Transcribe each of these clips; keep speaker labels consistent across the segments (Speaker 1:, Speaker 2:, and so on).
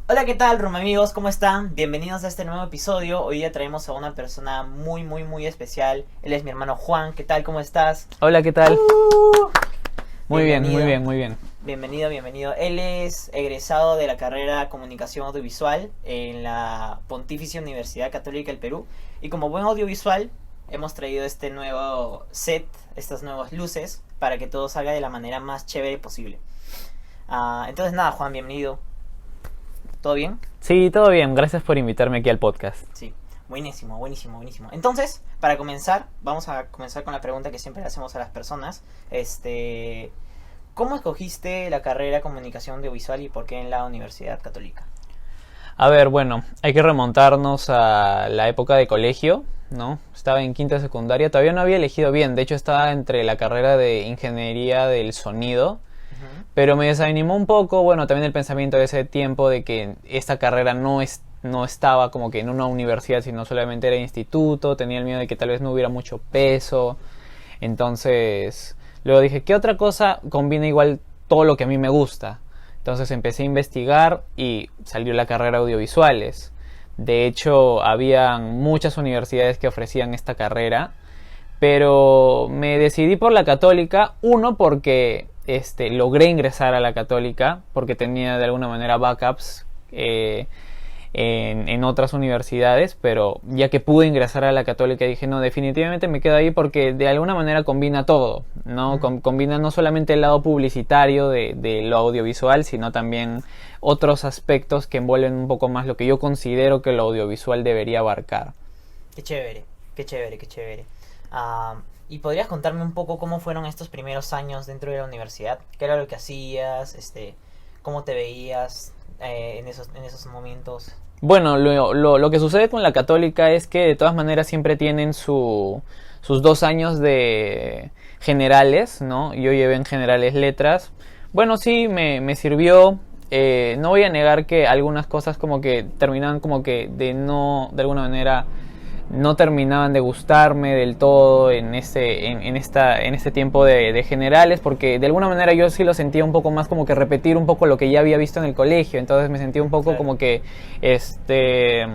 Speaker 1: Hola, ¿qué tal, Roma amigos? ¿Cómo están? Bienvenidos a este nuevo episodio. Hoy día traemos a una persona muy especial. Él es mi hermano Juan. ¿Qué tal? ¿Cómo estás?
Speaker 2: Hola, ¿qué tal? Muy bien, muy
Speaker 1: Bienvenido.
Speaker 2: bien, muy bien.
Speaker 1: Bienvenido. Él es egresado de la carrera Comunicación Audiovisual en la Pontificia Universidad Católica del Perú. Y como buen audiovisual, hemos traído este nuevo set, estas nuevas luces, para que todo salga de la manera más chévere posible. Entonces nada, Juan, bienvenido. ¿Todo bien?
Speaker 2: Sí, todo bien. Gracias por invitarme aquí al podcast.
Speaker 1: Sí, buenísimo. Entonces, para comenzar, vamos a comenzar con la pregunta que siempre le hacemos a las personas. ¿Cómo escogiste la carrera Comunicación Audiovisual y por qué en la Universidad Católica?
Speaker 2: A ver, bueno, hay que remontarnos a la época de colegio, ¿no? Estaba en quinta secundaria, todavía no había elegido bien, de hecho estaba entre la carrera de Ingeniería del Sonido,
Speaker 1: Ujú.
Speaker 2: pero me desanimó un poco, bueno, también el pensamiento de ese tiempo de que esta carrera no estaba como que en una universidad, sino solamente era instituto, tenía el miedo de que tal vez no hubiera mucho peso. Entonces, luego dije, ¿qué otra cosa combina igual todo lo que a mí me gusta? Entonces empecé a investigar y salió la carrera audiovisuales. De hecho, habían muchas universidades que ofrecían esta carrera, pero me decidí por la católica, uno porque logré ingresar a la católica, porque tenía de alguna manera backups en otras universidades, pero ya que pude ingresar a la católica dije, no, definitivamente me quedo ahí porque de alguna manera combina todo, ¿no?
Speaker 1: Ujú.
Speaker 2: Combina no solamente el lado publicitario de lo audiovisual, sino también otros aspectos que envuelven un poco más lo que yo considero que lo audiovisual debería abarcar.
Speaker 1: Qué chévere, qué chévere. Ah, ¿Y podrías contarme un poco cómo fueron estos primeros años dentro de la universidad? ¿Qué era lo que hacías? ¿Cómo te veías en esos momentos?
Speaker 2: Bueno, lo que sucede con la católica es que de todas maneras siempre tienen sus 2 años de generales, ¿no? Yo llevé en generales letras. Bueno, sí, me sirvió. No voy a negar que algunas cosas como que terminaban como que de alguna manera, no terminaban de gustarme del todo en este tiempo de generales, porque de alguna manera yo sí lo sentía un poco más como que repetir un poco lo que ya había visto en el colegio, entonces me sentía un poco
Speaker 1: Claro.
Speaker 2: como que este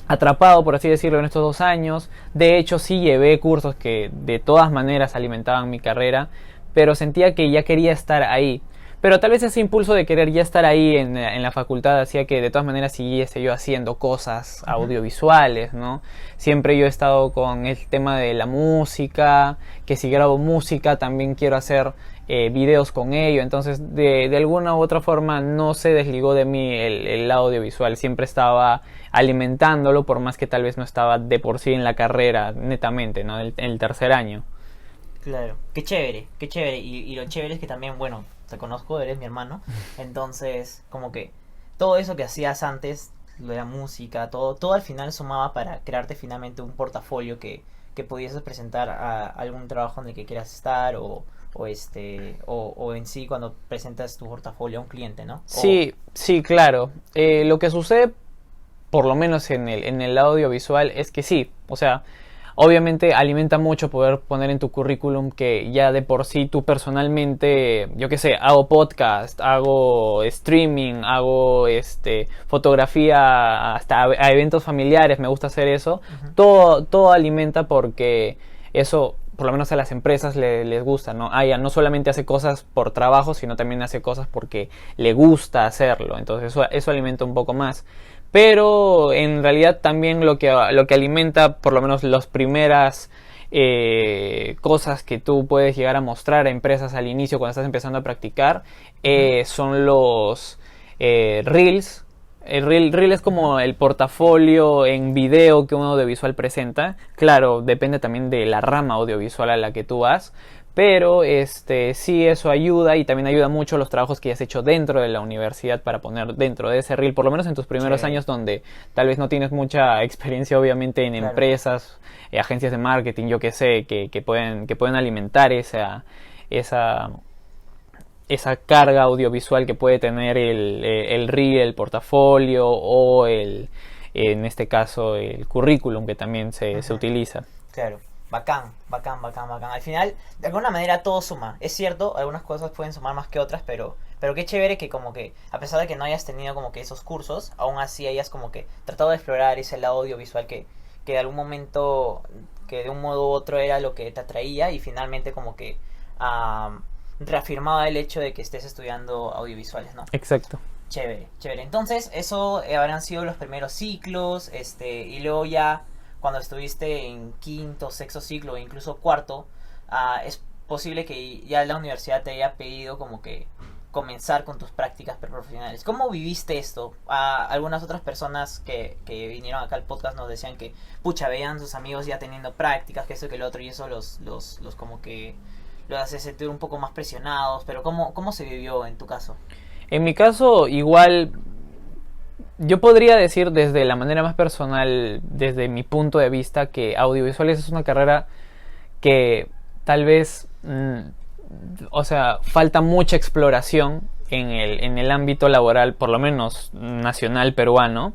Speaker 2: atrapado, por así decirlo, en estos 2 años. De hecho, sí llevé cursos que de todas maneras alimentaban mi carrera, pero sentía que ya quería estar ahí. Pero tal vez ese impulso de querer ya estar ahí en la facultad hacía que de todas maneras siguiese yo haciendo cosas
Speaker 1: Ujú.
Speaker 2: audiovisuales, ¿no? Siempre yo he estado con el tema de la música, que si grabo música también quiero hacer videos con ello. Entonces, de alguna u otra forma no se desligó de mí el lado audiovisual. Siempre estaba alimentándolo, por más que tal vez no estaba de por sí en la carrera netamente, ¿no? El tercer año.
Speaker 1: Claro, qué chévere, qué chévere. Y lo chévere es que también, bueno, te conozco, eres mi hermano. Entonces, como que todo eso que hacías antes, lo de la música, todo al final sumaba para crearte finalmente un portafolio que pudieses presentar a algún trabajo en el que quieras estar o en sí cuando presentas tu portafolio a un cliente, ¿no?
Speaker 2: Sí, sí, claro. Lo que sucede, por lo menos en el lado audiovisual, es que sí, o sea, obviamente alimenta mucho poder poner en tu currículum que ya de por sí tú personalmente, yo qué sé, hago podcast, hago streaming, hago fotografía hasta a eventos familiares, me gusta hacer eso.
Speaker 1: Ujú.
Speaker 2: Todo alimenta porque eso por lo menos a las empresas les gusta, ¿no? Ya no solamente hace cosas por trabajo, sino también hace cosas porque le gusta hacerlo. Entonces eso alimenta un poco más. Pero en realidad también lo que alimenta por lo menos las primeras cosas que tú puedes llegar a mostrar a empresas al inicio cuando estás empezando a practicar
Speaker 1: Ujú.
Speaker 2: son los reels. El reel es
Speaker 1: Ujú.
Speaker 2: como el portafolio en video que un audiovisual presenta. Claro, depende también de la rama audiovisual a la que tú vas. Pero sí, eso ayuda y también ayuda mucho los trabajos que has hecho dentro de la universidad para poner dentro de ese reel, por lo menos en tus primeros
Speaker 1: Chévere,
Speaker 2: años donde tal vez no tienes mucha experiencia obviamente en
Speaker 1: claro.
Speaker 2: empresas, agencias de marketing, yo que sé, que pueden alimentar esa, esa carga audiovisual que puede tener el reel, el portafolio o en este caso el currículum que también se
Speaker 1: Ujú.
Speaker 2: utiliza.
Speaker 1: Claro, bacán. Al final, de alguna manera todo suma. Es cierto, algunas cosas pueden sumar más que otras, pero Pero qué chévere que como que, a pesar de que no hayas tenido como que esos cursos, aún así hayas como que tratado de explorar ese lado audiovisual que de algún momento, que de un modo u otro era lo que te atraía y finalmente como que reafirmaba el hecho de que estés estudiando audiovisuales, ¿no?
Speaker 2: Exacto.
Speaker 1: Chévere, chévere. Entonces, eso habrán sido los primeros ciclos, y luego ya cuando estuviste en quinto, sexto ciclo o incluso cuarto, es posible que ya la universidad te haya pedido como que comenzar con tus prácticas preprofesionales. ¿Cómo viviste esto? Algunas otras personas que vinieron acá al podcast nos decían que, pucha, veían sus amigos ya teniendo prácticas, que eso que lo otro, y eso los como que los hace sentir un poco más presionados, pero ¿cómo se vivió en tu caso?
Speaker 2: En mi caso, igual, yo podría decir desde la manera más personal, desde mi punto de vista, que audiovisuales es una carrera que tal vez, o sea, falta mucha exploración en el ámbito laboral, por lo menos nacional peruano.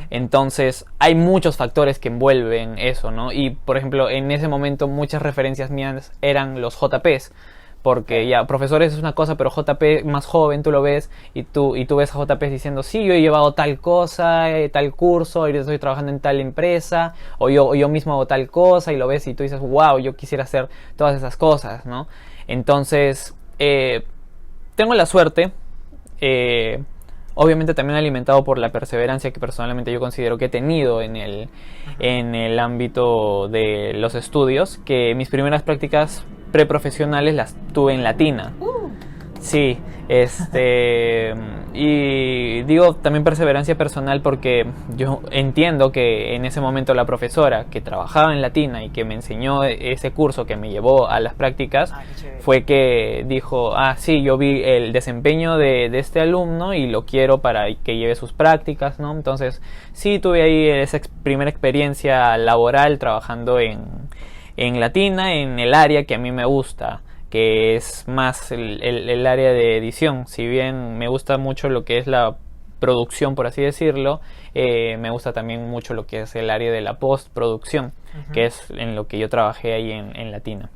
Speaker 2: Entonces hay muchos factores que envuelven eso, ¿no? Y por ejemplo, en ese momento muchas referencias mías eran los JPs, porque ya, profesores es una cosa, pero JP más joven, tú lo ves y tú ves a JP diciendo, sí, yo he llevado tal cosa, tal curso, ahorita estoy trabajando en tal empresa, o yo mismo hago tal cosa, y lo ves y tú dices, wow, yo quisiera hacer todas esas cosas, ¿no? Entonces, tengo la suerte, obviamente también alimentado por la perseverancia que personalmente yo considero que he tenido en el ámbito de los estudios, que mis primeras prácticas preprofesionales las tuve en Latina. Sí, y digo también perseverancia personal porque yo entiendo que en ese momento la profesora que trabajaba en Latina y que me enseñó ese curso que me llevó a las prácticas fue que dijo, sí, yo vi el desempeño de este alumno y lo quiero para que lleve sus prácticas, ¿no? Entonces sí tuve ahí esa primera experiencia laboral trabajando en Latina, en el área que a mí me gusta, que es más el área de edición. Si bien me gusta mucho lo que es la producción, por así decirlo, me gusta también mucho lo que es el área de la postproducción, que es en lo que yo trabajé ahí en Latina.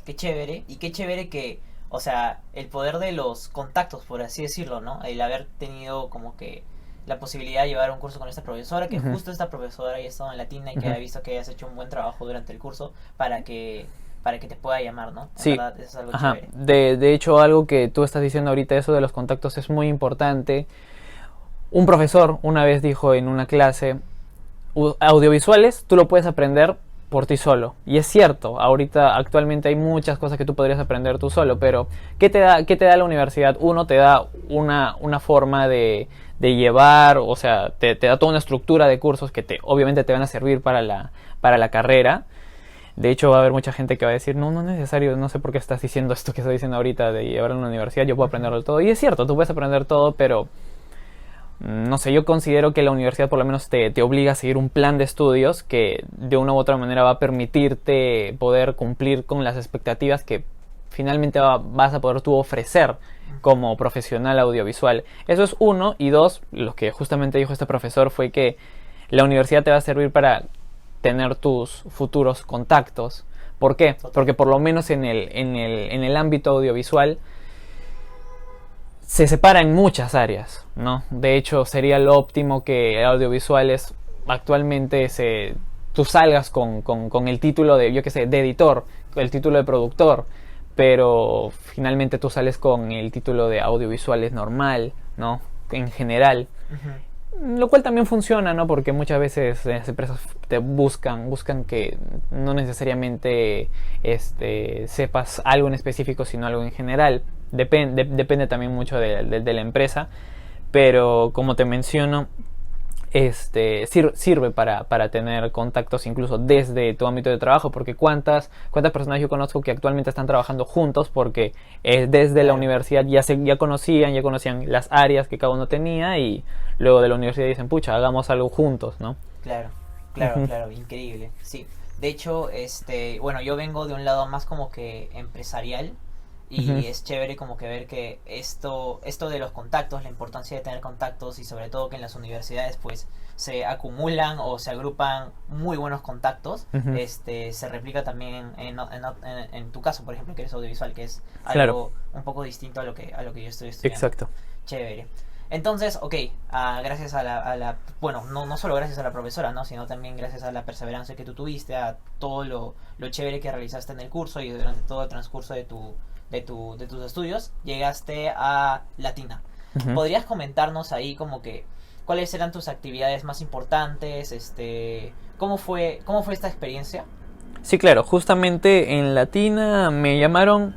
Speaker 1: Qué chévere, y qué chévere que, o sea, el poder de los contactos, por así decirlo, ¿no? El haber tenido como que la posibilidad de llevar un curso con esta profesora, que justo esta profesora haya estado en Latina y que haya visto que hayas hecho un buen trabajo durante el curso para que te pueda llamar, ¿no?
Speaker 2: Sí,
Speaker 1: verdad, eso es algo chévere.
Speaker 2: de hecho algo que tú estás diciendo ahorita, eso de los contactos es muy importante. Un profesor una vez dijo en una clase, audiovisuales tú lo puedes aprender por ti solo. Y es cierto, actualmente hay muchas cosas que tú podrías aprender tú solo, pero ¿qué te da la universidad? Uno te da una forma de llevar, o sea, te da toda una estructura de cursos que obviamente te van a servir para la carrera. De hecho va a haber mucha gente que va a decir, no es necesario, no sé por qué estás diciendo esto que estás diciendo ahorita de llevarlo a una universidad, yo puedo aprenderlo todo. Y es cierto, tú puedes aprender todo, pero no sé, yo considero que la universidad por lo menos te obliga a seguir un plan de estudios que de una u otra manera va a permitirte poder cumplir con las expectativas que finalmente vas a poder tú ofrecer como profesional audiovisual. Eso es uno. Y dos, lo que justamente dijo este profesor fue que la universidad te va a servir para tener tus futuros contactos. ¿Por qué? Porque por lo menos en el ámbito audiovisual se separa en muchas áreas, ¿no? De hecho, sería lo óptimo que audiovisuales actualmente tú salgas con el título de, yo qué sé, de editor, el título de productor, pero finalmente tú sales con el título de audiovisuales normal, ¿no? En general. Lo cual también funciona, ¿no? Porque muchas veces las empresas te buscan que no necesariamente sepas algo en específico, sino algo en general. Depende también mucho de la empresa, pero como te menciono, sirve para tener contactos incluso desde tu ámbito de trabajo, porque cuántas personas yo conozco que actualmente están trabajando juntos porque desde la universidad ya conocían las áreas que cada uno tenía, y luego de la universidad dicen, pucha, hagamos algo juntos, ¿no?
Speaker 1: Claro, increíble, sí. De hecho, bueno, yo vengo de un lado más como que empresarial, Y
Speaker 2: Ujú.
Speaker 1: es chévere como que ver que esto de los contactos, la importancia de tener contactos y sobre todo que en las universidades pues se acumulan o se agrupan muy buenos contactos,
Speaker 2: Ujú.
Speaker 1: se replica también en tu caso, por ejemplo, que eres audiovisual, que es
Speaker 2: Claro,
Speaker 1: algo un poco distinto a lo que yo estoy estudiando.
Speaker 2: exacto.
Speaker 1: Chévere. Entonces, ok, gracias bueno, no solo gracias a la profesora, ¿no? Sino también gracias a la perseverancia que tú tuviste, a todo lo chévere que realizaste en el curso y durante todo el transcurso de tus estudios, llegaste a Latina.
Speaker 2: Ujú.
Speaker 1: ¿Podrías comentarnos ahí como que cuáles eran tus actividades más importantes? ¿Cómo fue esta experiencia?
Speaker 2: Sí, claro, justamente en Latina me llamaron,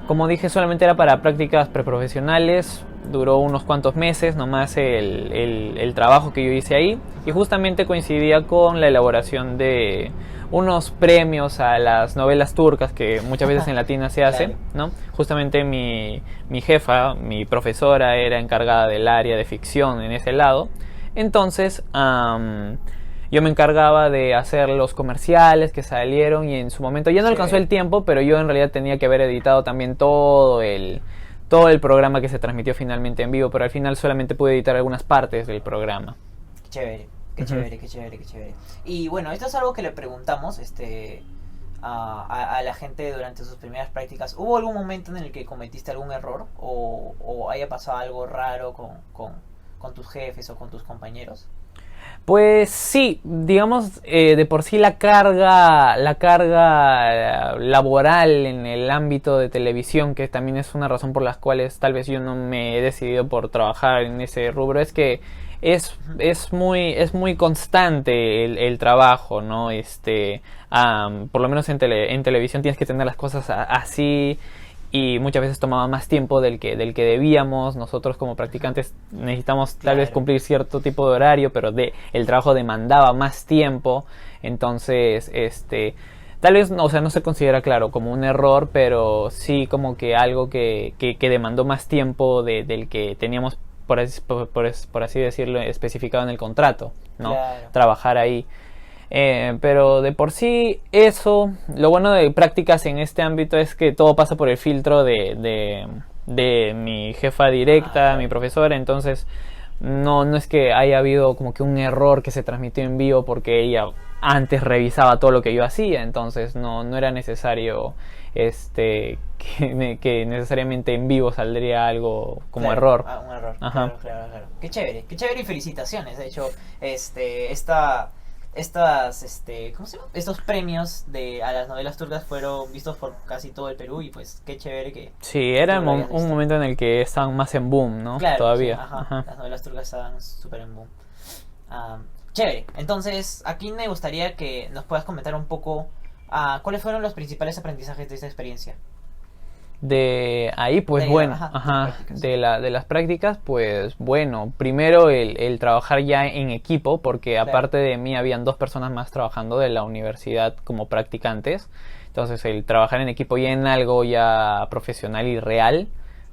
Speaker 2: como dije, solamente era para prácticas preprofesionales, duró unos cuantos meses nomás el trabajo que yo hice ahí y justamente coincidía con la elaboración de unos premios a las novelas turcas que muchas veces en Latina se hace,
Speaker 1: Claro.
Speaker 2: ¿no? Justamente mi jefa, mi profesora era encargada del área de ficción en ese lado, entonces yo me encargaba de hacer los comerciales que salieron y en su momento ya no alcanzó
Speaker 1: Chévere.
Speaker 2: el tiempo, pero yo en realidad tenía que haber editado también todo el programa que se transmitió finalmente en vivo, pero al final solamente pude editar algunas partes del programa.
Speaker 1: Qué chévere, qué
Speaker 2: Ujú.
Speaker 1: chévere, qué chévere, qué chévere. Y bueno, esto es algo que le preguntamos a la gente durante sus primeras prácticas. ¿Hubo algún momento en el que cometiste algún error o haya pasado algo raro con tus jefes o con tus compañeros?
Speaker 2: Pues sí, digamos, de por sí la carga laboral en el ámbito de televisión, que también es una razón por las cuales tal vez yo no me he decidido por trabajar en ese rubro, es que
Speaker 1: Ujú.
Speaker 2: es muy constante el trabajo, ¿no? Por lo menos en televisión tienes que tener las cosas así y muchas veces tomaba más tiempo del que debíamos. Nosotros como
Speaker 1: Ujú.
Speaker 2: practicantes necesitamos tal vez
Speaker 1: Claro,
Speaker 2: cumplir cierto tipo de horario, pero el trabajo demandaba más tiempo. Entonces, tal vez, no, o sea, no se considera claro como un error, pero sí como que algo que demandó más tiempo del que teníamos, por así decirlo, especificado en el contrato, ¿no?
Speaker 1: claro,
Speaker 2: Trabajar ahí. Pero de por sí eso, lo bueno de prácticas en este ámbito es que todo pasa por el filtro de mi jefa directa, mi
Speaker 1: claro,
Speaker 2: profesora, entonces no es que haya habido como que un error que se transmitió en vivo porque ella antes revisaba todo lo que yo hacía, entonces no era necesario que necesariamente en vivo saldría algo como
Speaker 1: claro,
Speaker 2: error.
Speaker 1: un error,
Speaker 2: Ajá.
Speaker 1: claro, claro, claro. Qué chévere y felicitaciones. De hecho, esta, ¿cómo se llama? Estos premios a las novelas turcas fueron vistos por casi todo el Perú y pues qué chévere
Speaker 2: Sí,
Speaker 1: que
Speaker 2: era
Speaker 1: tú lo hayas
Speaker 2: un
Speaker 1: visto.
Speaker 2: momento en el que estaban más en boom, ¿no?
Speaker 1: Claro, sí,
Speaker 2: Todavía.
Speaker 1: ajá,
Speaker 2: Ajá.
Speaker 1: las novelas turcas estaban súper en boom. Ah, chévere, entonces aquí me gustaría que nos puedas comentar un poco cuáles fueron los principales aprendizajes de esta experiencia,
Speaker 2: De ahí, pues bueno,
Speaker 1: de las
Speaker 2: ajá,
Speaker 1: prácticas.
Speaker 2: de las prácticas, pues bueno, primero el trabajar ya en equipo, porque
Speaker 1: Claro,
Speaker 2: aparte de mí habían dos personas más trabajando de la universidad como practicantes, entonces el trabajar en equipo ya en algo ya profesional y real,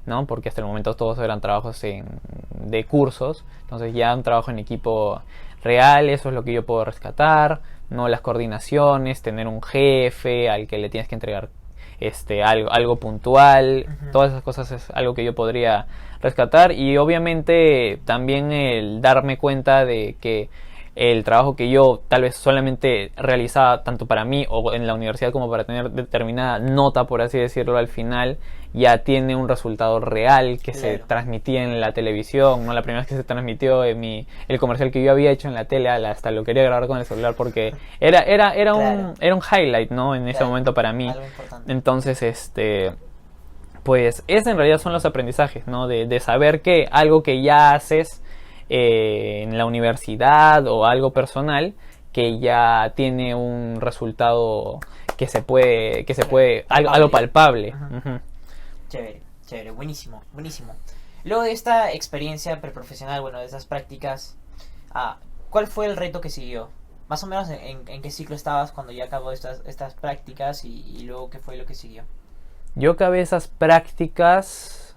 Speaker 2: ¿no? Porque hasta el momento todos eran trabajos de cursos, entonces ya un trabajo en equipo real, eso es lo que yo puedo rescatar, ¿no? Las coordinaciones, tener un jefe al que le tienes que entregar algo puntual,
Speaker 1: ujú,
Speaker 2: todas esas cosas es algo que yo podría rescatar y obviamente también el darme cuenta de que el trabajo que yo tal vez solamente realizaba tanto para mí o en la universidad como para tener determinada nota, por así decirlo, al final ya tiene un resultado real que se
Speaker 1: claro,
Speaker 2: transmitía en la televisión, ¿no? La primera vez que se transmitió el comercial que yo había hecho en la tele, hasta lo quería grabar con el celular porque
Speaker 1: claro,
Speaker 2: era un highlight, ¿no? En ese
Speaker 1: claro,
Speaker 2: momento para mí.
Speaker 1: algo importante.
Speaker 2: Entonces, pues ese en realidad son los aprendizajes, ¿no? De saber que algo que ya haces en la universidad o algo personal, que ya tiene un resultado
Speaker 1: Claro,
Speaker 2: algo
Speaker 1: palpable.
Speaker 2: palpable.
Speaker 1: Ujú.
Speaker 2: Ujú.
Speaker 1: Chévere, chévere, buenísimo, buenísimo. Luego de esta experiencia preprofesional, bueno, de esas prácticas, ah, ¿cuál fue el reto que siguió? Más o menos en qué ciclo estabas cuando ya acabó estas prácticas y luego qué fue lo que siguió.
Speaker 2: Yo acabé esas prácticas,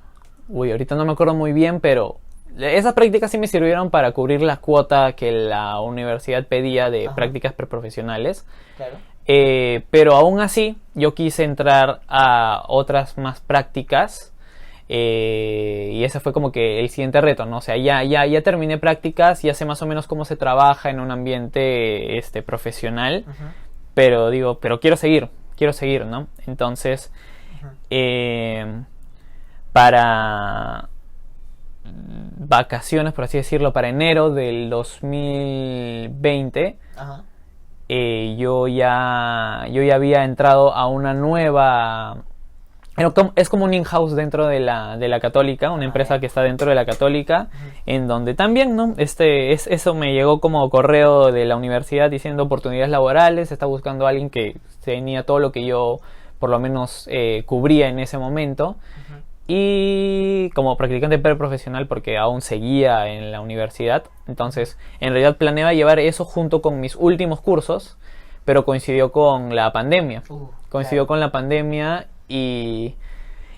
Speaker 2: uy, ahorita no me acuerdo muy bien, pero esas prácticas sí me sirvieron para cubrir la cuota que la universidad pedía de
Speaker 1: Ajá,
Speaker 2: prácticas preprofesionales.
Speaker 1: claro.
Speaker 2: Pero aún así, yo quise entrar a otras más prácticas. Y ese fue como que el siguiente reto, ¿no? O sea, ya terminé prácticas, ya sé más o menos cómo se trabaja en un ambiente profesional,
Speaker 1: Ujú,
Speaker 2: pero quiero seguir, ¿no? Entonces,
Speaker 1: ujú.
Speaker 2: para vacaciones, por así decirlo, para enero del 2020,
Speaker 1: Ajá.
Speaker 2: yo ya había entrado a una nueva... Es como un in-house dentro de la Católica, una empresa
Speaker 1: Ya.
Speaker 2: que está dentro de la Católica,
Speaker 1: Ujú.
Speaker 2: en donde también, ¿no? Eso me llegó como correo de la universidad diciendo oportunidades laborales, está buscando a alguien que tenía todo lo que yo por lo menos cubría en ese momento.
Speaker 1: Ujú.
Speaker 2: Y como practicante preprofesional porque aún seguía en la universidad, entonces en realidad planeaba llevar eso junto con mis últimos cursos, pero coincidió con la pandemia. Coincidió
Speaker 1: Claro.
Speaker 2: con la pandemia y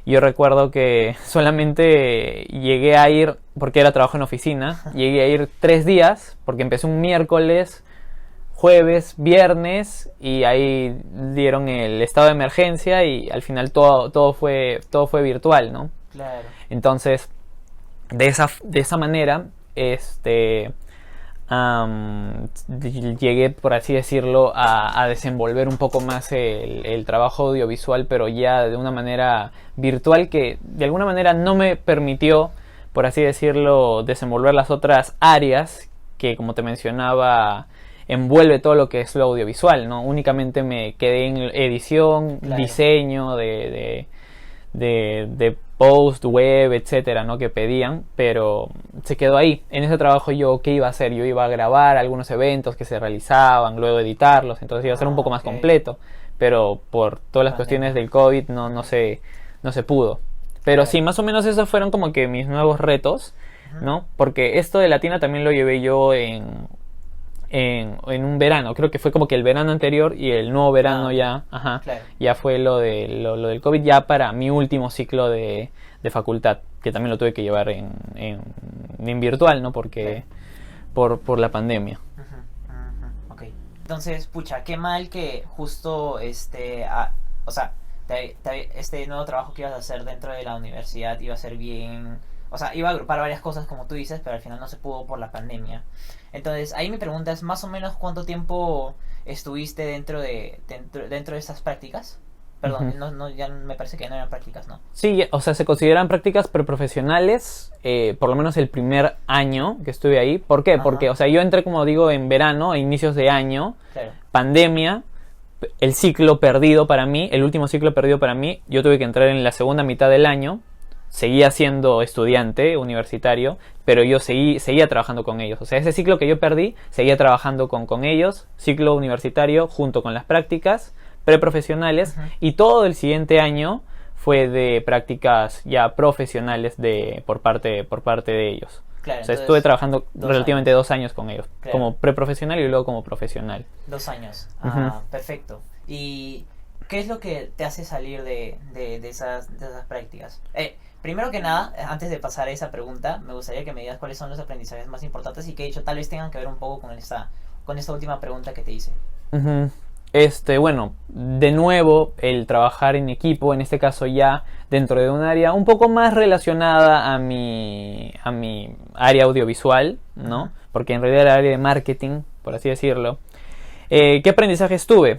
Speaker 2: yo recuerdo que solamente llegué a ir, porque era trabajo en oficina, llegué a ir 3 días, porque empecé un miércoles, jueves, viernes, y ahí dieron el estado de emergencia y al final todo fue virtual, ¿no?
Speaker 1: Claro.
Speaker 2: Entonces, de esa manera, llegué, por así decirlo, a desenvolver un poco más el trabajo audiovisual, pero ya de una manera virtual que de alguna manera no me permitió, por así decirlo, desenvolver las otras áreas que, como te mencionaba, envuelve todo lo que es lo audiovisual, ¿no? Únicamente me quedé en edición,
Speaker 1: Claro.
Speaker 2: diseño de post, web, etcétera, ¿no? Que pedían, pero se quedó ahí. En ese trabajo yo, ¿qué iba a hacer? Yo iba a grabar algunos eventos que se realizaban, luego editarlos, entonces iba a ser un poco más
Speaker 1: Ok.
Speaker 2: completo, pero por todas las cuestiones
Speaker 1: Pandemia.
Speaker 2: del COVID no se pudo. Pero sí,
Speaker 1: Claro.
Speaker 2: más o menos esos fueron como que mis nuevos retos,
Speaker 1: Ujú.
Speaker 2: ¿no? Porque esto de Latina también lo llevé yo en un verano. Creo que fue como que el verano anterior y el nuevo verano
Speaker 1: Ok.
Speaker 2: ya, ajá,
Speaker 1: Claro.
Speaker 2: ya fue lo del COVID ya para mi último ciclo de facultad, que también lo tuve que llevar en virtual, ¿no?
Speaker 1: Claro.
Speaker 2: Porque por la pandemia.
Speaker 1: Ujú, ujú. Ok. Entonces, pucha, qué mal que justo o sea, este nuevo trabajo que ibas a hacer dentro de la universidad iba a ser bien, o sea, iba a agrupar varias cosas como tú dices, pero al final no se pudo por la pandemia. Entonces, ahí mi pregunta es más o menos cuánto tiempo estuviste dentro de estas prácticas. Perdón,
Speaker 2: Ujú.
Speaker 1: no, no, ya me parece que no eran prácticas, ¿no?
Speaker 2: Sí, o sea, se consideran prácticas preprofesionales, por lo menos el primer año que estuve ahí. ¿Por qué?
Speaker 1: Ajá,
Speaker 2: Porque, o sea, yo entré, como digo, en verano, a inicios de año,
Speaker 1: claro.
Speaker 2: pandemia, el ciclo perdido para mí, el último ciclo perdido para mí, yo tuve que entrar en la segunda mitad del año, seguía siendo estudiante universitario, pero yo seguía trabajando con ellos. O sea, ese ciclo que yo perdí, seguía trabajando con ellos, ciclo universitario junto con las prácticas preprofesionales,
Speaker 1: Ujú.
Speaker 2: y todo el siguiente año fue de prácticas ya profesionales por parte de ellos.
Speaker 1: Claro,
Speaker 2: O sea, estuve
Speaker 1: entonces,
Speaker 2: trabajando
Speaker 1: dos
Speaker 2: relativamente
Speaker 1: años.
Speaker 2: 2 años con ellos,
Speaker 1: Claro.
Speaker 2: como preprofesional y luego como profesional.
Speaker 1: 2 años.
Speaker 2: Ujú.
Speaker 1: Ah, perfecto. ¿Y qué es lo que te hace salir de esas prácticas? Primero que nada, antes de pasar a esa pregunta, me gustaría que me digas cuáles son los aprendizajes más importantes y que de hecho tal vez tengan que ver un poco con esta última pregunta que te hice.
Speaker 2: Ujú. Bueno, de nuevo, el trabajar en equipo, en este caso ya dentro de un área un poco más relacionada a mi área audiovisual,
Speaker 1: Ujú.
Speaker 2: ¿no? Porque en realidad era el área de marketing, por así decirlo. ¿Qué aprendizajes tuve?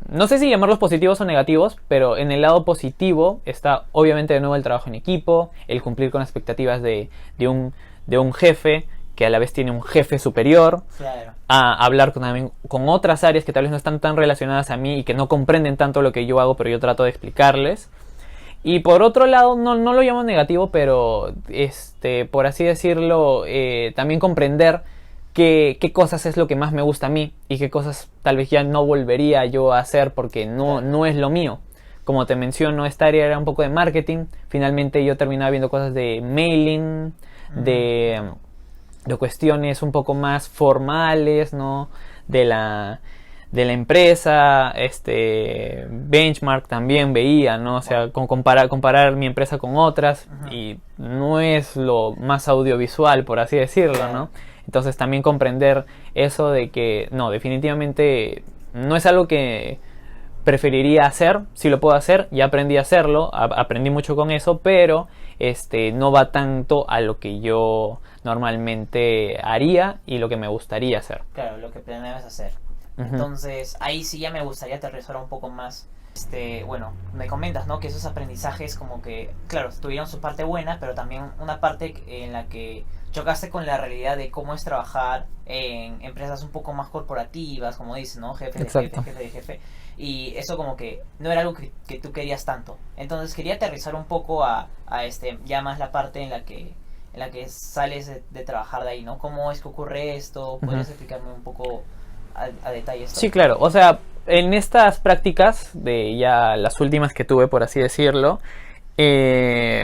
Speaker 2: No sé si llamarlos positivos o negativos, pero en el lado positivo está obviamente de nuevo el trabajo en equipo, el cumplir con las expectativas de un jefe que a la vez tiene un jefe superior,
Speaker 1: Claro.
Speaker 2: a hablar con otras áreas que tal vez no están tan relacionadas a mí y que no comprenden tanto lo que yo hago, pero yo trato de explicarles. Y por otro lado, no lo llamo negativo, pero por así decirlo, también comprender qué cosas es lo que más me gusta a mí y qué cosas tal vez ya no volvería yo a hacer porque no,
Speaker 1: Claro.
Speaker 2: no es lo mío. Como te menciono, esta área era un poco de marketing. Finalmente yo terminaba viendo cosas de mailing,
Speaker 1: Mm,
Speaker 2: de cuestiones un poco más formales, ¿no? De la empresa, benchmark también veía, ¿no? O
Speaker 1: wow.
Speaker 2: sea, comparar mi empresa con otras
Speaker 1: Ujú.
Speaker 2: y no es lo más audiovisual, por así decirlo,
Speaker 1: Claro.
Speaker 2: ¿no? Entonces también comprender eso de que, no, definitivamente no es algo que preferiría hacer. Si lo puedo hacer, ya aprendí a hacerlo, aprendí mucho con eso, pero no va tanto a lo que yo normalmente haría y lo que me gustaría hacer.
Speaker 1: Claro, lo que planeas hacer.
Speaker 2: Ujú.
Speaker 1: Entonces, ahí sí ya me gustaría aterrizar un poco más. Bueno, me comentas, ¿no? Que esos aprendizajes como que, claro, tuvieron su parte buena, pero también una parte en la que chocaste con la realidad de cómo es trabajar en empresas un poco más corporativas, como dices, ¿no? Jefe de jefe,
Speaker 2: Exacto.
Speaker 1: jefe de jefe. Y eso como que no era algo que tú querías tanto. Entonces quería aterrizar un poco a ya más la parte en la que sales de trabajar de ahí, ¿no? ¿Cómo es que ocurre esto? ¿Podrías
Speaker 2: Ujú.
Speaker 1: explicarme un poco a detalle esto?
Speaker 2: Sí, claro. O sea, en estas prácticas, de ya las últimas que tuve, por así decirlo,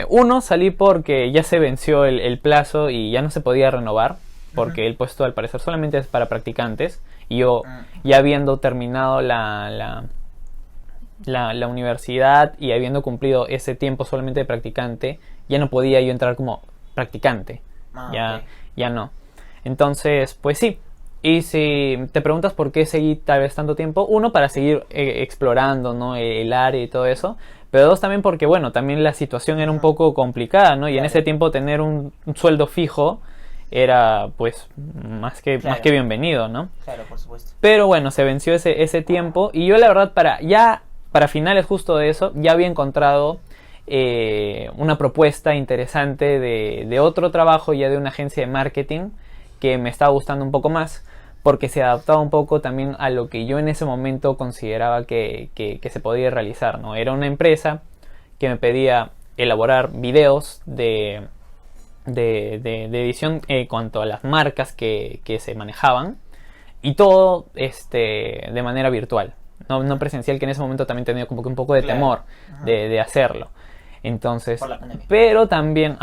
Speaker 2: uno, salí porque ya se venció el plazo y ya no se podía renovar, porque
Speaker 1: Ujú.
Speaker 2: el puesto al parecer solamente es para practicantes. Y yo,
Speaker 1: Mm,
Speaker 2: ya habiendo terminado la universidad y habiendo cumplido ese tiempo solamente de practicante, ya no podía yo entrar como practicante. Ya,
Speaker 1: ok.
Speaker 2: ya no. Entonces, pues sí. Y si te preguntas por qué seguí tal vez tanto tiempo, uno, para seguir explorando, ¿no? El área y todo eso. Pero dos, también porque, bueno, también la situación era un
Speaker 1: Ujú.
Speaker 2: poco complicada, ¿no? Y en
Speaker 1: Claro,
Speaker 2: ese tiempo tener un sueldo fijo era, pues, más que
Speaker 1: claro,
Speaker 2: bienvenido, ¿no?
Speaker 1: claro, por supuesto.
Speaker 2: Pero bueno, se venció ese tiempo y yo la verdad para finales justo de eso ya había encontrado una propuesta interesante de otro trabajo ya de una agencia de marketing que me estaba gustando un poco más porque se adaptaba un poco también a lo que yo en ese momento consideraba que se podía realizar, ¿no? Era una empresa que me pedía elaborar videos de edición en cuanto a las marcas que se manejaban y todo de manera virtual, no presencial, que en ese momento también tenía como que un poco de
Speaker 1: Claro.
Speaker 2: temor
Speaker 1: Ujú.
Speaker 2: de hacerlo. Entonces,
Speaker 1: Por la pandemia.
Speaker 2: pero también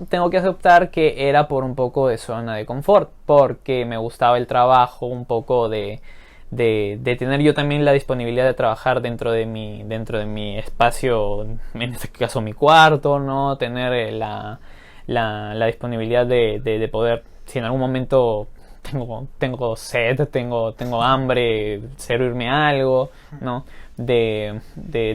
Speaker 2: tengo que aceptar que era por un poco de zona de confort, porque me gustaba el trabajo, un poco de tener yo también la disponibilidad de trabajar dentro de mi espacio, en este caso mi cuarto, ¿no? Tener la disponibilidad de poder, si en algún momento tengo sed, tengo hambre, servirme algo, ¿no? De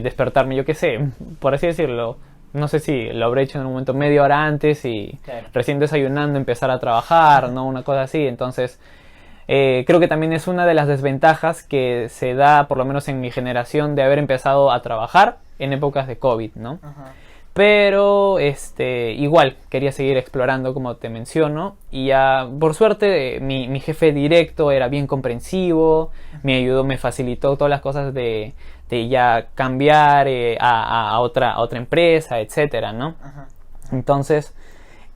Speaker 2: despertarme, yo qué sé, por así decirlo. No sé si lo habré hecho en un momento media hora antes y
Speaker 1: Claro.
Speaker 2: recién desayunando empezar a trabajar, ¿no? Una cosa así. Entonces, creo que también es una de las desventajas que se da, por lo menos en mi generación, de haber empezado a trabajar en épocas de COVID, ¿no?
Speaker 1: Ujú.
Speaker 2: Pero igual quería seguir explorando, como te menciono. Y ya, por suerte, mi jefe directo era bien comprensivo. Me ayudó, me facilitó todas las cosas de ya cambiar a otra empresa, etcétera, ¿no?
Speaker 1: Ujú.
Speaker 2: Entonces,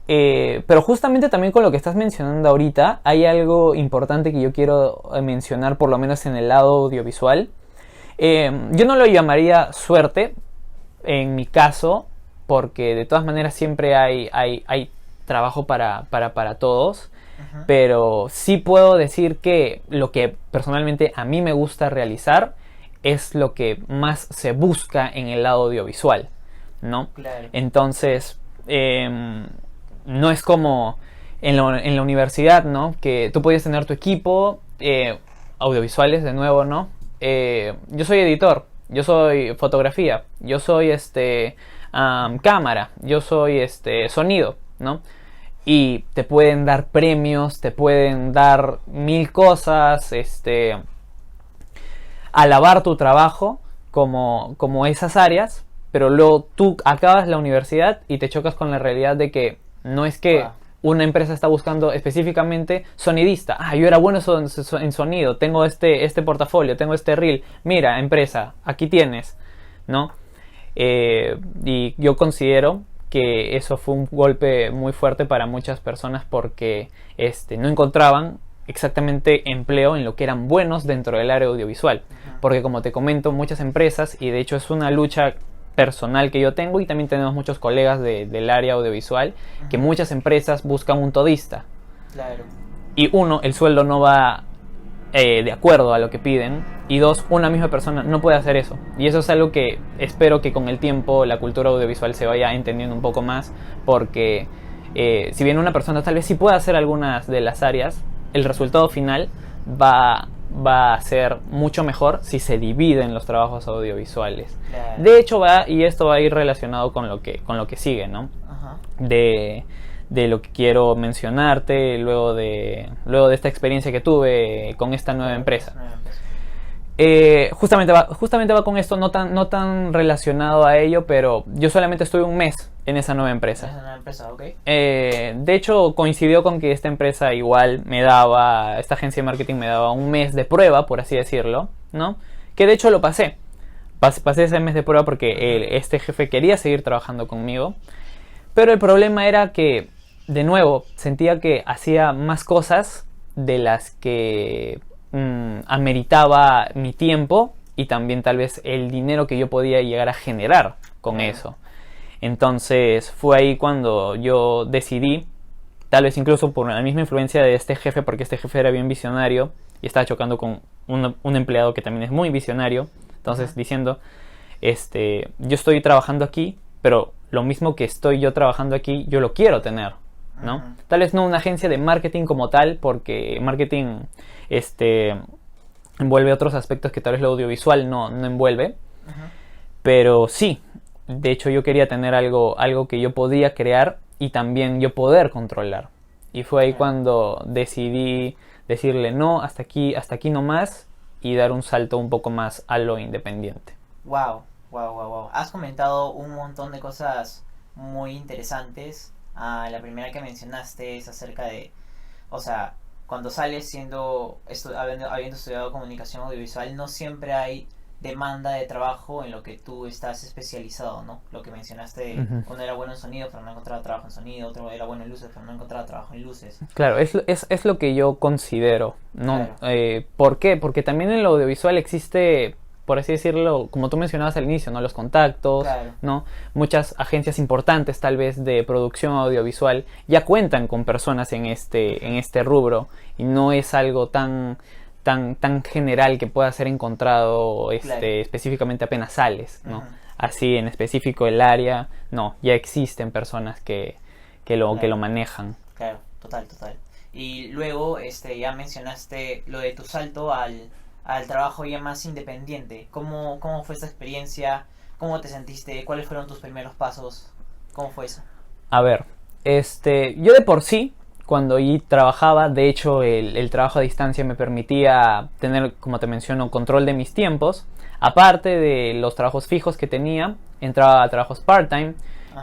Speaker 2: pero justamente también con lo que estás mencionando ahorita, hay algo importante que yo quiero mencionar, por lo menos en el lado audiovisual. Yo no lo llamaría suerte, en mi caso, porque de todas maneras siempre hay trabajo para todos,
Speaker 1: Ujú.
Speaker 2: pero sí puedo decir que lo que personalmente a mí me gusta realizar es lo que más se busca en el lado audiovisual, ¿no?
Speaker 1: Claro.
Speaker 2: Entonces, no es como en la universidad, ¿no? Que tú podías tener tu equipo, audiovisuales de nuevo, ¿no? Yo soy editor, yo soy fotografía, yo soy cámara, yo soy sonido, ¿no? Y te pueden dar premios, te pueden dar mil cosas, alabar tu trabajo como esas áreas, pero luego tú acabas la universidad y te chocas con la realidad de que no es que
Speaker 1: Wow.
Speaker 2: una empresa está buscando específicamente sonidista. Ah, yo era bueno en sonido, tengo este portafolio, tengo este reel. Mira, empresa, aquí tienes, ¿no? Y yo considero que eso fue un golpe muy fuerte para muchas personas porque no encontraban exactamente empleo en lo que eran buenos dentro del área audiovisual.
Speaker 1: Ujú.
Speaker 2: Porque como te comento, muchas empresas, y de hecho es una lucha personal que yo tengo y también tenemos muchos colegas del área audiovisual, que
Speaker 1: Ujú.
Speaker 2: muchas empresas buscan un todista.
Speaker 1: Claro.
Speaker 2: Y uno, el sueldo no va de acuerdo a lo que piden. Y dos, una misma persona no puede hacer eso. Y eso es algo que espero que con el tiempo la cultura audiovisual se vaya entendiendo un poco más. Porque si bien una persona tal vez sí pueda hacer algunas de las áreas, el resultado final va a ser mucho mejor si se dividen los trabajos audiovisuales.
Speaker 1: Claro.
Speaker 2: De hecho, esto va a ir relacionado con lo que sigue, ¿no?
Speaker 1: Ajá.
Speaker 2: De lo que quiero mencionarte luego de esta experiencia que tuve con esta nueva empresa. Justamente va con esto, no tan relacionado a ello, pero yo solamente estuve un mes en esa nueva empresa.
Speaker 1: Esa nueva empresa, ok.
Speaker 2: De hecho, coincidió con que esta empresa igual esta agencia de marketing me daba un mes de prueba, por así decirlo, ¿no? Que de hecho lo pasé. Pasé ese mes de prueba porque este jefe quería seguir trabajando conmigo, pero el problema era que, de nuevo, sentía que hacía más cosas de las que ameritaba mi tiempo y también tal vez el dinero que yo podía llegar a generar con eso. Entonces fue ahí cuando yo decidí, tal vez incluso por la misma influencia de este jefe, porque este jefe era bien visionario y estaba chocando con un empleado que también es muy visionario, entonces diciendo, yo estoy trabajando aquí, pero lo mismo que estoy yo trabajando aquí, yo lo quiero tener, ¿no? Tal vez no una agencia de marketing como tal, porque marketing envuelve otros aspectos que tal vez lo audiovisual no envuelve, pero sí, de hecho yo quería tener algo que yo podía crear y también yo poder controlar, y fue ahí cuando decidí decirle no, hasta aquí nomás, y dar un salto un poco más a lo independiente.
Speaker 1: Wow. Has comentado un montón de cosas muy interesantes. La primera que mencionaste es acerca de, o sea, cuando sales habiendo estudiado comunicación audiovisual, no siempre hay demanda de trabajo en lo que tú estás especializado, ¿no? Lo que mencionaste, uno era bueno en sonido, pero no encontraba trabajo en sonido, otro era bueno en luces, pero no encontraba trabajo en luces.
Speaker 2: Claro, es lo que yo considero, ¿no?
Speaker 1: Claro.
Speaker 2: ¿Por qué? Porque también en lo audiovisual existe, por así decirlo, como tú mencionabas al inicio, ¿no? Los contactos,
Speaker 1: Claro.
Speaker 2: ¿no? Muchas agencias importantes, tal vez, de producción audiovisual ya cuentan con personas en este rubro, y no es algo tan general que pueda ser encontrado
Speaker 1: Claro.
Speaker 2: específicamente apenas sales, ¿no? Así en específico el área, no, ya existen personas que lo manejan.
Speaker 1: Claro, total. Y luego ya mencionaste lo de tu salto al trabajo ya más independiente. ¿Cómo fue esta experiencia? ¿Cómo te sentiste? ¿Cuáles fueron tus primeros pasos? ¿Cómo fue eso?
Speaker 2: A ver, yo de por sí, cuando trabajaba, de hecho el trabajo a distancia me permitía tener, como te menciono, control de mis tiempos. Aparte de los trabajos fijos que tenía, entraba a trabajos part-time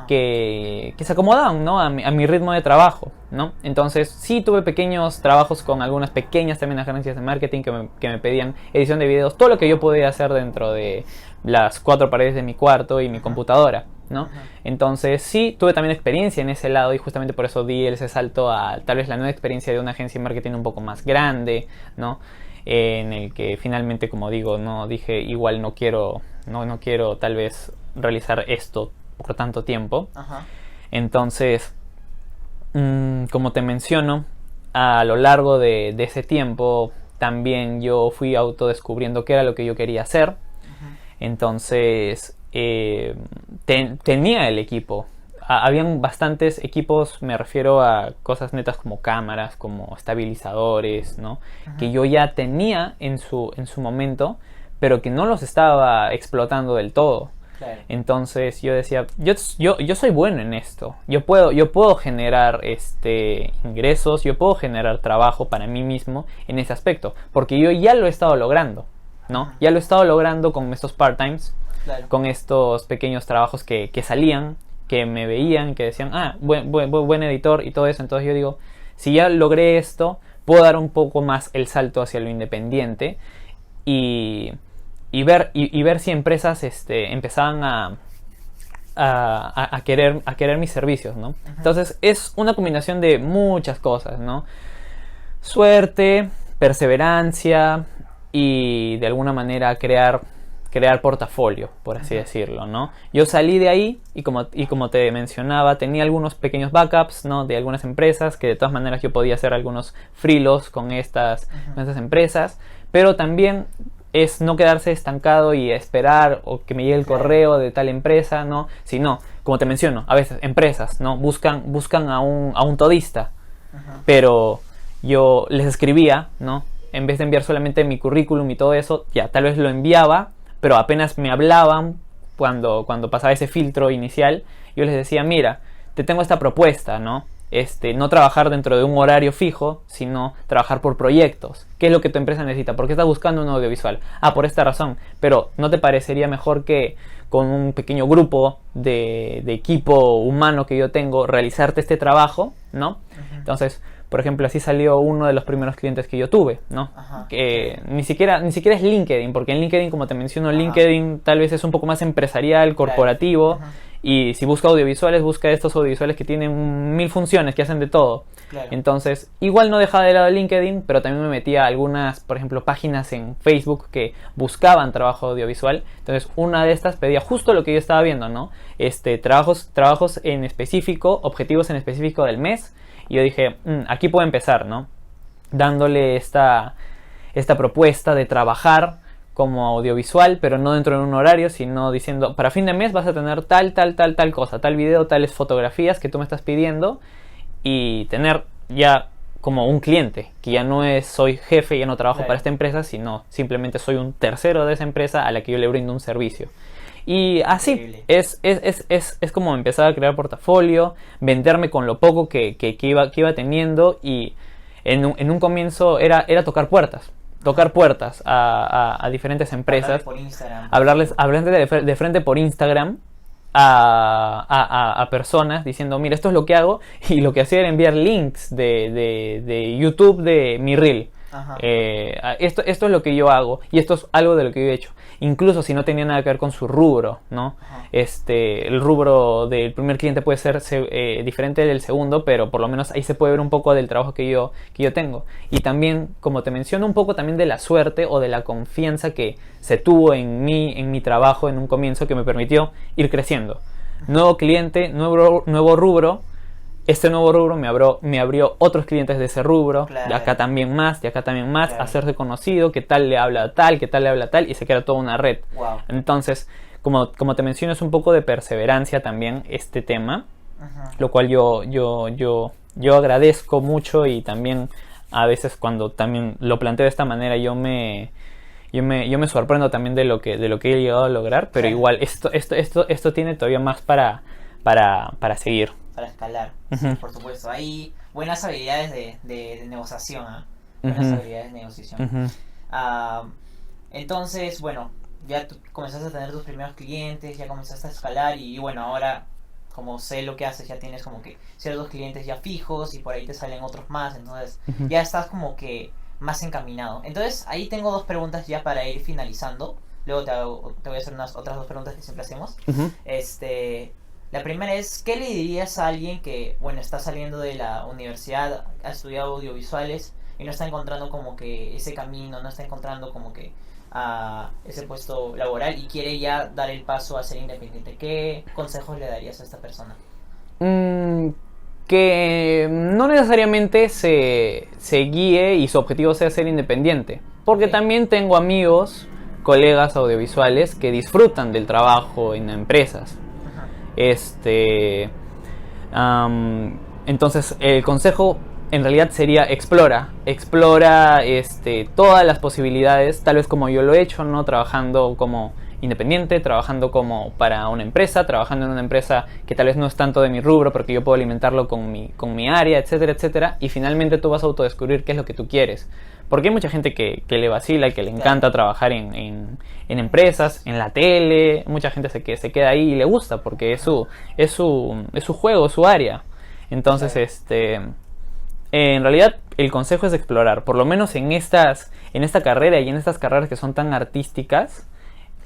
Speaker 2: que se acomodaban, ¿no? a mi ritmo de trabajo, ¿no? Entonces sí tuve pequeños trabajos con algunas pequeñas también agencias de marketing que me pedían edición de videos, todo lo que yo podía hacer dentro de las 4 paredes de mi cuarto y mi computadora, ¿no? Entonces sí tuve también experiencia en ese lado, y justamente por eso di ese salto a tal vez la nueva experiencia de una agencia de marketing un poco más grande, ¿no? En el que finalmente, como digo, no dije igual no quiero tal vez realizar esto por tanto tiempo. Entonces, como te menciono, a lo largo de ese tiempo también yo fui autodescubriendo qué era lo que yo quería hacer. Entonces tenía el equipo. Habían bastantes equipos, me refiero a cosas netas como cámaras, como estabilizadores, ¿no? Que yo ya tenía en su momento, pero que no los estaba explotando del todo.
Speaker 1: Claro.
Speaker 2: Entonces yo decía, yo soy bueno en esto, yo puedo generar ingresos, yo puedo generar trabajo para mí mismo en ese aspecto, porque yo ya lo he estado logrando, ¿no? Ya lo he estado logrando con estos part-times,
Speaker 1: Claro.
Speaker 2: con estos pequeños trabajos que salían, que me veían, que decían, buen editor y todo eso. Entonces yo digo, si ya logré esto, puedo dar un poco más el salto hacia lo independiente y ver si empresas empezaban a querer mis servicios, ¿no? Entonces es una combinación de muchas cosas, ¿no? Suerte, perseverancia y de alguna manera crear portafolio, por así decirlo, ¿no? Yo salí de ahí y como te mencionaba, tenía algunos pequeños backups, ¿no? De algunas empresas, que de todas maneras yo podía hacer algunos freelos con estas empresas, pero también es no quedarse estancado y esperar o que me llegue el correo de tal empresa, ¿no? Sino, como te menciono, a veces empresas, ¿no? Buscan a un todista, pero yo les escribía, ¿no? en vez de enviar solamente mi currículum y todo eso, ya tal vez lo enviaba, pero apenas me hablaban cuando pasaba ese filtro inicial, yo les decía, mira, te tengo esta propuesta, ¿no? No trabajar dentro de un horario fijo, sino trabajar por proyectos. ¿Qué es lo que tu empresa necesita? ¿Por qué estás buscando un audiovisual? Ah, por esta razón. Pero ¿no te parecería mejor que con un pequeño grupo de equipo humano que yo tengo, realizarte este trabajo, ¿no? Entonces, por ejemplo, así salió uno de los primeros clientes que yo tuve, ¿no? Que ni siquiera es LinkedIn, porque en LinkedIn, como te menciono, LinkedIn tal vez es un poco más empresarial, corporativo. Y si busca audiovisuales, busca estos audiovisuales que tienen 1000 funciones, que hacen de todo. Entonces, igual no dejaba de lado LinkedIn, pero también me metía a algunas, por ejemplo, páginas en Facebook que buscaban trabajo audiovisual. Entonces, una de estas pedía justo lo que yo estaba viendo, ¿no? Trabajos en específico, objetivos en específico del mes. Y yo dije, aquí puedo empezar, ¿no? Dándole esta propuesta de trabajar como audiovisual, pero no dentro de un horario, sino diciendo, para fin de mes vas a tener tal cosa, tal video, tales fotografías que tú me estás pidiendo, y tener ya como un cliente, que ya no soy jefe, ya no trabajo para esta empresa, sino simplemente soy un tercero de esa empresa a la que yo le brindo un servicio. Y así es como empezar a crear portafolio, venderme con lo poco que iba teniendo, y en un comienzo era tocar puertas a diferentes empresas, hablarles de frente por Instagram a personas diciendo, mira, esto es lo que hago, y lo que hacía era enviar links de YouTube de mi reel. Esto es lo que yo hago, y esto es algo de lo que yo he hecho, incluso si no tenía nada que ver con su rubro, ¿no? El rubro del primer cliente puede ser diferente del segundo, pero por lo menos ahí se puede ver un poco del trabajo que yo tengo. Y también, como te menciono, un poco también de la suerte o de la confianza que se tuvo en mi trabajo en un comienzo, que me permitió ir creciendo. Nuevo cliente, nuevo rubro. Este nuevo rubro me abrió otros clientes de ese rubro, de acá también más, hacerse conocido, que tal le habla a tal, y se crea toda una red. Entonces, como te menciono, es un poco de perseverancia también este tema, lo cual yo agradezco mucho, y también a veces cuando también lo planteo de esta manera yo me sorprendo también de lo que he llegado a lograr, pero igual esto tiene todavía más para seguir.
Speaker 1: Para escalar, sí, por supuesto. Hay buenas habilidades de negociación, buenas habilidades de negociación. Entonces, bueno, ya tú comenzaste a tener tus primeros clientes, ya comenzaste a escalar, y bueno, ahora, como sé lo que haces, ya tienes como que ciertos clientes ya fijos, y por ahí te salen otros más, entonces ya estás como que más encaminado. Entonces, ahí tengo dos preguntas ya para ir finalizando. Luego te voy a hacer otras dos preguntas que siempre hacemos. La primera es, ¿qué le dirías a alguien que, bueno, está saliendo de la universidad, ha estudiado audiovisuales y no está encontrando como que ese camino, no está encontrando como que ese puesto laboral y quiere ya dar el paso a ser independiente? ¿Qué consejos le darías a esta persona?
Speaker 2: Que no necesariamente se guíe y su objetivo sea ser independiente, porque también tengo amigos, colegas audiovisuales que disfrutan del trabajo en empresas. Entonces el consejo en realidad sería explora todas las posibilidades, tal vez como yo lo he hecho, ¿no? Trabajando como independiente, trabajando como para una empresa, trabajando en una empresa que tal vez no es tanto de mi rubro, porque yo puedo alimentarlo con mi área, etcétera, etcétera, y finalmente tú vas a autodescubrir qué es lo que tú quieres. Porque hay mucha gente que le vacila y que le encanta trabajar en empresas, en la tele. Mucha gente se queda ahí y le gusta porque es su juego, su área. Entonces, en realidad el consejo es explorar. Por lo menos en esta carrera y en estas carreras que son tan artísticas,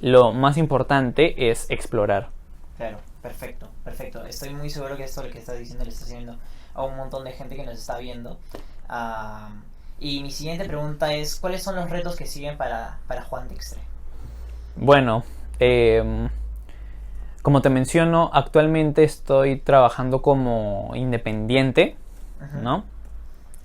Speaker 2: lo más importante es explorar.
Speaker 1: Claro, perfecto. Estoy muy seguro que esto lo que estás diciendo le está haciendo a un montón de gente que nos está viendo. Y mi siguiente pregunta es, ¿cuáles son los retos que siguen para Juan Dextre?
Speaker 2: Bueno, como te menciono, actualmente estoy trabajando como independiente, ¿no?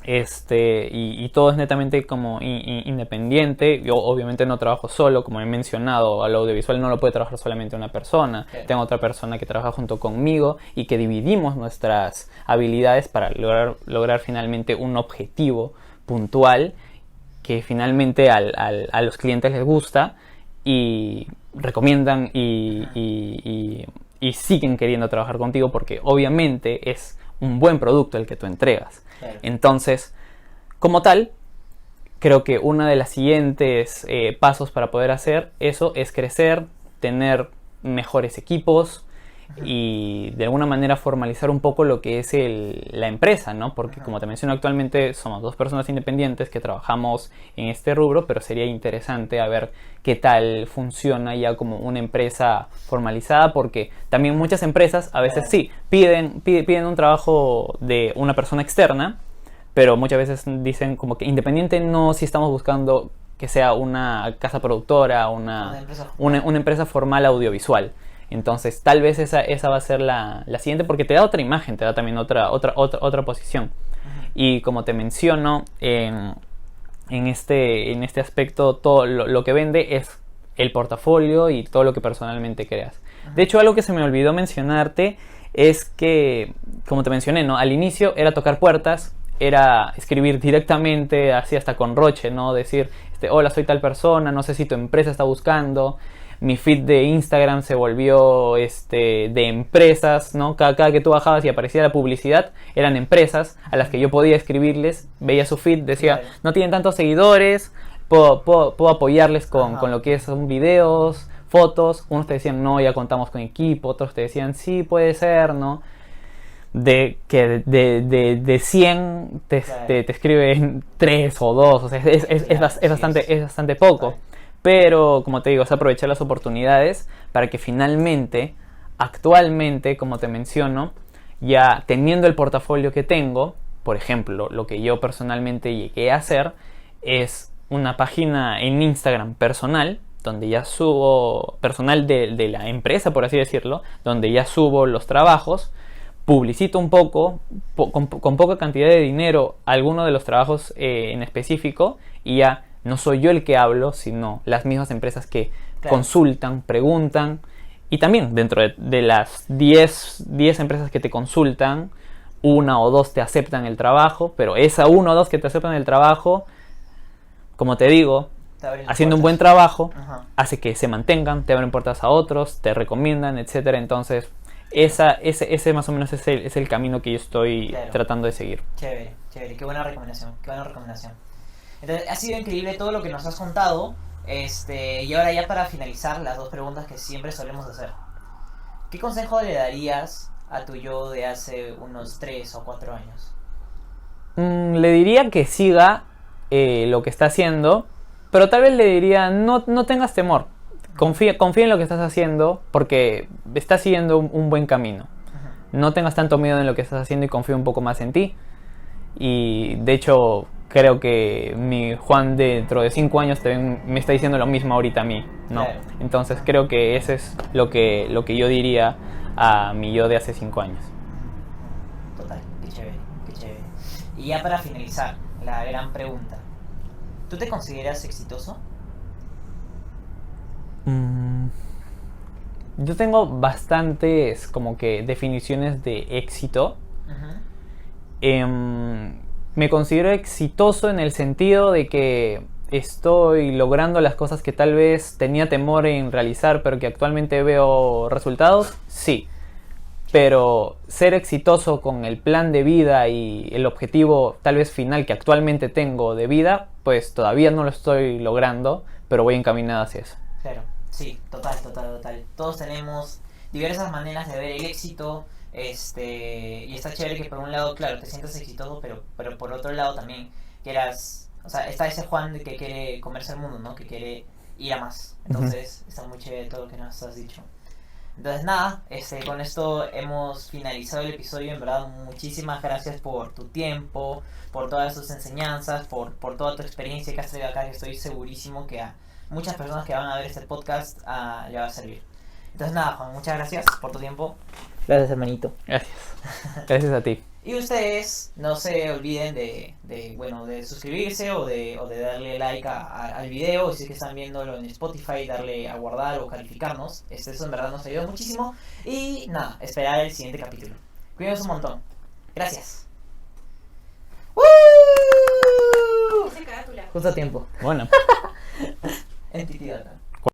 Speaker 2: Y todo es netamente como independiente. Yo obviamente no trabajo solo, como he mencionado, al audiovisual no lo puede trabajar solamente una persona. Tengo otra persona que trabaja junto conmigo y que dividimos nuestras habilidades para lograr finalmente un objetivo puntual que finalmente a los clientes les gusta y recomiendan y siguen queriendo trabajar contigo porque obviamente es un buen producto el que tú entregas.
Speaker 1: Claro.
Speaker 2: Entonces, como tal, creo que uno de los siguientes pasos para poder hacer eso es crecer, tener mejores equipos y de alguna manera formalizar un poco lo que es la empresa, ¿no? Porque como te menciono, actualmente somos 2 personas independientes que trabajamos en este rubro, pero sería interesante a ver qué tal funciona ya como una empresa formalizada, porque también muchas empresas a veces sí piden un trabajo de una persona externa, pero muchas veces dicen como que independiente no, si estamos buscando que sea una casa productora, una empresa formal audiovisual. Entonces tal vez esa va a ser la siguiente, porque te da otra imagen, te da también otra posición. Y como te menciono, en este aspecto todo lo que vende es el portafolio y todo lo que personalmente creas. De hecho, algo que se me olvidó mencionarte es que, como te mencioné, ¿no? Al inicio era tocar puertas, era escribir directamente, así hasta con Roche, ¿no? Decir, hola, soy tal persona, no sé si tu empresa está buscando. Mi feed de Instagram se volvió de empresas, ¿no? Cada que tú bajabas y aparecía la publicidad, eran empresas a las que yo podía escribirles, veía su feed, decía, no tienen tantos seguidores, puedo apoyarles con lo que son videos, fotos. Unos te decían, no, ya contamos con equipo, otros te decían, sí, puede ser, ¿no? De 100 te escriben 3 o 2, o sea, es bastante poco. Pero, como te digo, es aprovechar las oportunidades para que finalmente, actualmente, como te menciono, ya teniendo el portafolio que tengo, por ejemplo, lo que yo personalmente llegué a hacer es una página en Instagram personal, donde ya subo, personal de la empresa, por así decirlo, donde ya subo los trabajos, publicito un poco, con poca cantidad de dinero, alguno de los trabajos en específico, y ya no soy yo el que hablo, sino las mismas empresas que consultan, preguntan. Y también dentro de las 10 empresas que te consultan, 1 o 2 te aceptan el trabajo, pero esa 1 o 2 que te aceptan el trabajo, como te digo, haciendo un buen trabajo, hace que se mantengan, te abren puertas a otros, te recomiendan, etcétera. Entonces, ese más o menos es el camino que yo estoy tratando de seguir.
Speaker 1: Chévere, qué buena recomendación, Entonces, ha sido increíble todo lo que nos has contado. Y ahora ya para finalizar, las 2 preguntas que siempre solemos hacer. ¿Qué consejo le darías a tu yo de hace unos 3 o 4 años?
Speaker 2: Le diría que siga lo que está haciendo, pero tal vez le diría, no tengas temor. Confía en lo que estás haciendo, porque estás siguiendo un buen camino. No tengas tanto miedo en lo que estás haciendo y confía un poco más en ti. Y de hecho, creo que mi Juan dentro de 5 años también me está diciendo lo mismo ahorita a mí, ¿no? Claro. Entonces creo que ese es lo que yo diría a mi yo de hace 5 años.
Speaker 1: Total, qué chévere. Y ya para finalizar, la gran pregunta. ¿Tú te consideras exitoso?
Speaker 2: Yo tengo bastantes como que definiciones de éxito. Me considero exitoso en el sentido de que estoy logrando las cosas que tal vez tenía temor en realizar, pero que actualmente veo resultados, sí. Pero ser exitoso con el plan de vida y el objetivo tal vez final que actualmente tengo de vida, pues todavía no lo estoy logrando, pero voy encaminado hacia eso.
Speaker 1: Claro, sí, total. Todos tenemos diversas maneras de ver el éxito. Y está chévere que por un lado, claro, te sientas exitoso, pero por otro lado también quieras, o sea, está ese Juan de que quiere comerse el mundo, ¿no? Que quiere ir a más. Entonces, está muy chévere todo lo que nos has dicho. Entonces, nada, con esto hemos finalizado el episodio. En verdad, muchísimas gracias por tu tiempo, por todas tus enseñanzas, por toda tu experiencia que has traído acá, que estoy segurísimo que a muchas personas que van a ver este podcast le va a servir. Entonces, nada, Juan, muchas gracias por tu tiempo. Gracias, hermanito.
Speaker 2: Gracias a ti.
Speaker 1: Y ustedes no se olviden de suscribirse o de darle like al video. Si es que están viéndolo en Spotify, darle a guardar o calificarnos. Eso en verdad nos ayuda muchísimo. Y nada, esperar el siguiente capítulo. Cuídense un montón. Gracias.
Speaker 3: Esa carátula.
Speaker 1: Justo a tiempo.
Speaker 2: Bueno,
Speaker 1: En Titi Data.